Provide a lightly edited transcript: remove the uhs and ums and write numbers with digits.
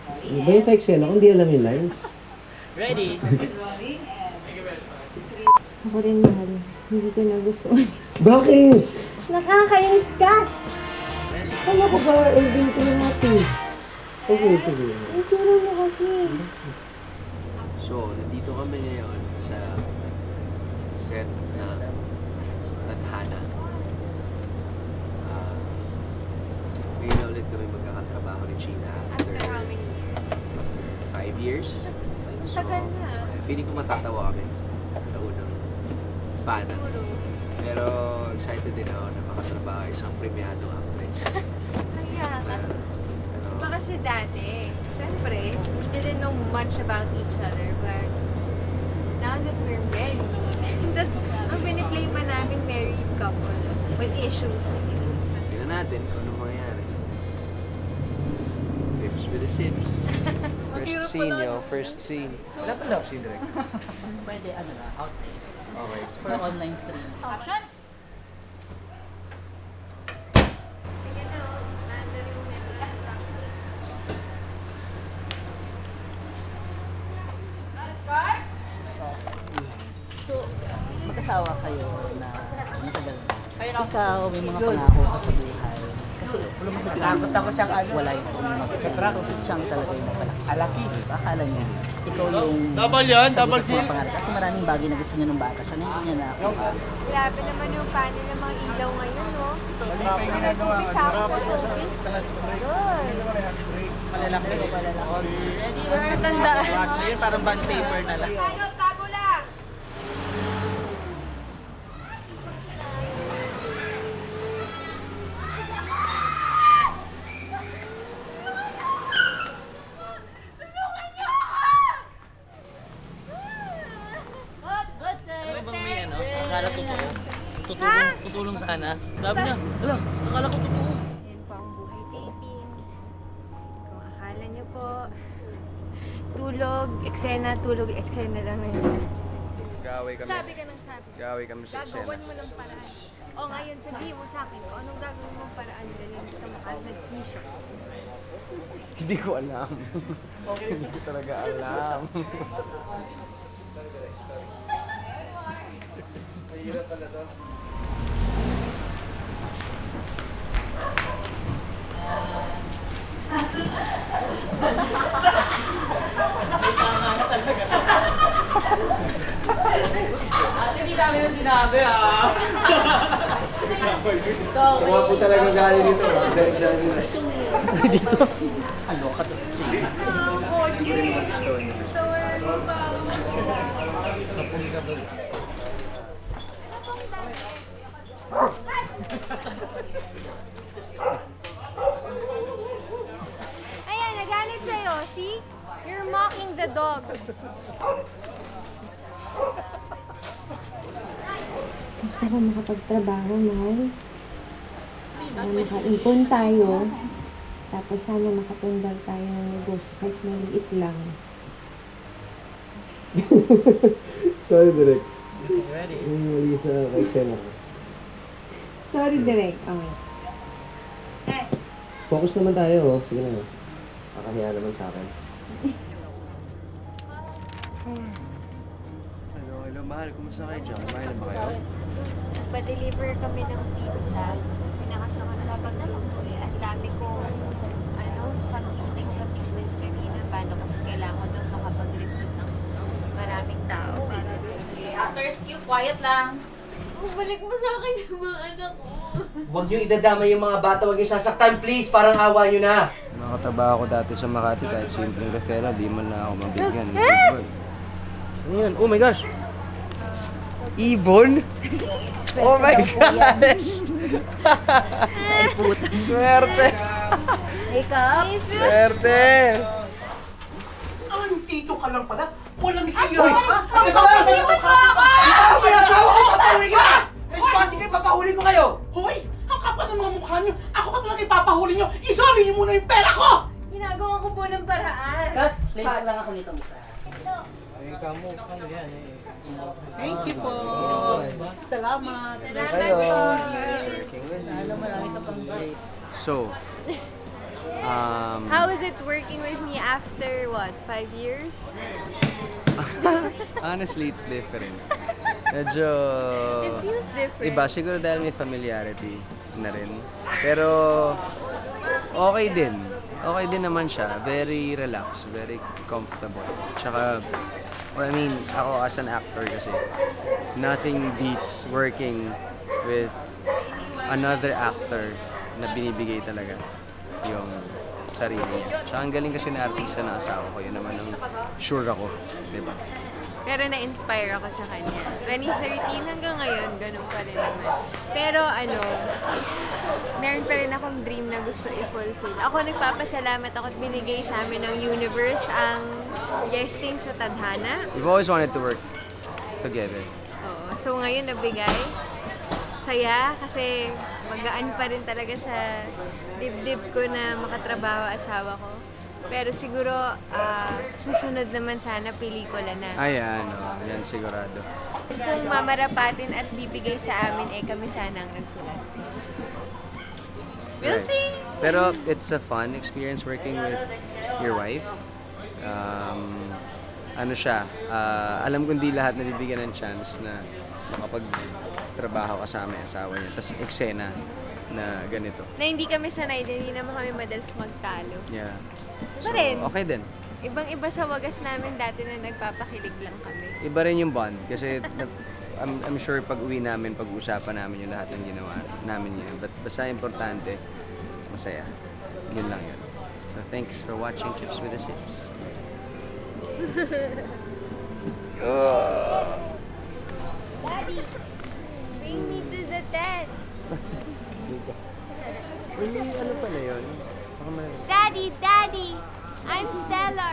Ano ba yung ka-eksena kung di alam yung lines? Ready? Ako rin, mahal. Hindi ko nagustuhan. Bakit? Nakakainis ka! Kala ko ba ending ko na natin? Okay, sige. Ang tsura mo kasi. So, nandito kami ngayon sa set na Tadhana. Ngayon na ulit kami magkakatrabaho ni Gina after After how many years? 5 years. So, Tagal na. feeling ko matatawa kami sa unang pana. Pero excited din ako na makatrabaho isang premiadong actress. Kaya ka. Pero, Iba kasi dati, syempre, we didn't know much about each other, but now that we're married, tapos ang piniplay pa namin married couple with issues. tingnan natin kung ano mangyayari. Tips with the sips. First scene, yo. First scene. Wala pa love scene direct. Pwede ano na, outtake. Okay. For online stream. Action! Sige na, nandun yung So, mag-asawa kayo na matagal na. Ikaw, may mga pangako ka sa buhay. Kasi natatakot ako siyang ano. Wala yung pumapagod. So, siyang talaga yung napalaki. Alaki. Akala niya, ikaw yung... Double yan, double seal. Kasi maraming bagay na gusto niya nung bata siya na hindi niya nakuha. Grabe naman yung panel ng mga ilaw ngayon, no? Nag-umpisa ako sa showbiz. Good. Malalaki. Ready? Matanda. Yun, parang band paper na lang. Ano, tago lang! Ano bang may ano? Akala totoo? Tutulong sana. Sabi niya, ala, akala ko totoo. Yan po ang buhay taping. Kung akala niyo po, tulog, eksena lang ngayon. Gaway kami. Sabi ka ng sabi. Gaway kami sa eksena. Gagawan mo ng paraan. O ngayon, sabihin mo sa akin kung anong gagawin mong paraan dahil hindi ka makapag-mission. Hindi ko alam. Hindi ko talaga alam. Hindi namin na sinabi ah. Sama po talaga galing dito. Pasensya nyo. Dito. Aloka to si Chino. Ayan, nagalit sa'yo. See? You're mocking the dog. Gusto ko makapagtrabaho, mahal. Sana makaipon tayo. Tapos sana makapundar tayo ng negosyo kahit maliit lang. Sorry, Direk. Ready? Yung mali sa ka-eksena ko. Sorry, Direk. Okay. Focus naman tayo, oh. Sige na. Kakahiya naman sa akin. Hello, mahal. Kumusta kayo dyan? Kumain na ba kayo? Nagpa-deliver kami ng pizza. Pinakasama na dapat naman po eh. Ang dami ko, pag-meeting sa business kanina. Paano kasi kailangan ko doon makapag-recruit ng maraming tao. After SQ, quiet lang. Balik mo sa akin yung mga anak ko. Huwag niyo idadamay yung mga bata, huwag niyo sasaktan, please. Parang awa niyo na. Nakatrabaho ko dati sa Makati kahit simpleng referral, di man na ako mabigyan. Ano yan? Oh my gosh! Ibon? Oh my gosh! Swerte! Makeup? Swerte! Ang tito ka lang pala. Walang hiya Uy! ka. Ang kapatid mo ka! May asawa ko, papahuli ka! Responsi kayo, papahuli ko kayo! Hoy! Ang kapal ng mga mukha niyo. Ako pa talaga ipapahuli niyo. Isali niyo muna yung pera ko! Ginagawa ko po ng paraan. Kat, later lang ako nitong isa. Thank you po. Salamat. Salamat po. Sana marami ka pang break. So, How is it working with me after what, 5 years? Honestly, it's different. Medyo It feels different. iba. Siguro dahil may familiarity na rin. Pero okay din. Okay din naman siya. Very relaxed, very comfortable. Tsaka, I mean, ako as an actor kasi, nothing beats working with another actor na binibigay talaga yung sarili niya. Tsaka ang galing kasi na artista na asawa ko. Yun naman ang sure ako. Diba? Pero na-inspire ako sa kanya. 2013 hanggang ngayon, ganun pa rin naman. Pero meron pa rin akong dream na gusto i-fulfill. Ako nagpapasalamat ako at binigay sa amin ng universe ang guesting sa Tadhana. We've always wanted to work together. Oo. So ngayon nabigay. Saya kasi magaan pa rin talaga sa dibdib ko na makatrabaho asawa ko. Pero siguro susunod naman sana pelikula na. Ayan, yan sigurado. Kung mamarapatin at bibigay sa amin, kami sana ang nagsulat. We'll Right. see! Pero it's a fun experience working with your wife. Ano siya, alam ko hindi lahat nabibigyan ng chance na makapagtrabaho kasama yung asawa niya. Tapos eksena na ganito. Na hindi kami sanay, hindi naman kami madalas magtalo. Yeah. Iba rin. Okay din. Ibang-iba sa wagas namin dati na nagpapakilig lang kami. Iba rin yung bond kasi I'm sure pag uwi namin, pag-uusapan namin yung lahat ng ginawa namin yun. But basta importante, masaya. Yun lang yun. So thanks for watching Chips with the Sips. Daddy, bring me to the tent. Ano pala yun? Daddy, Daddy, I'm Stella.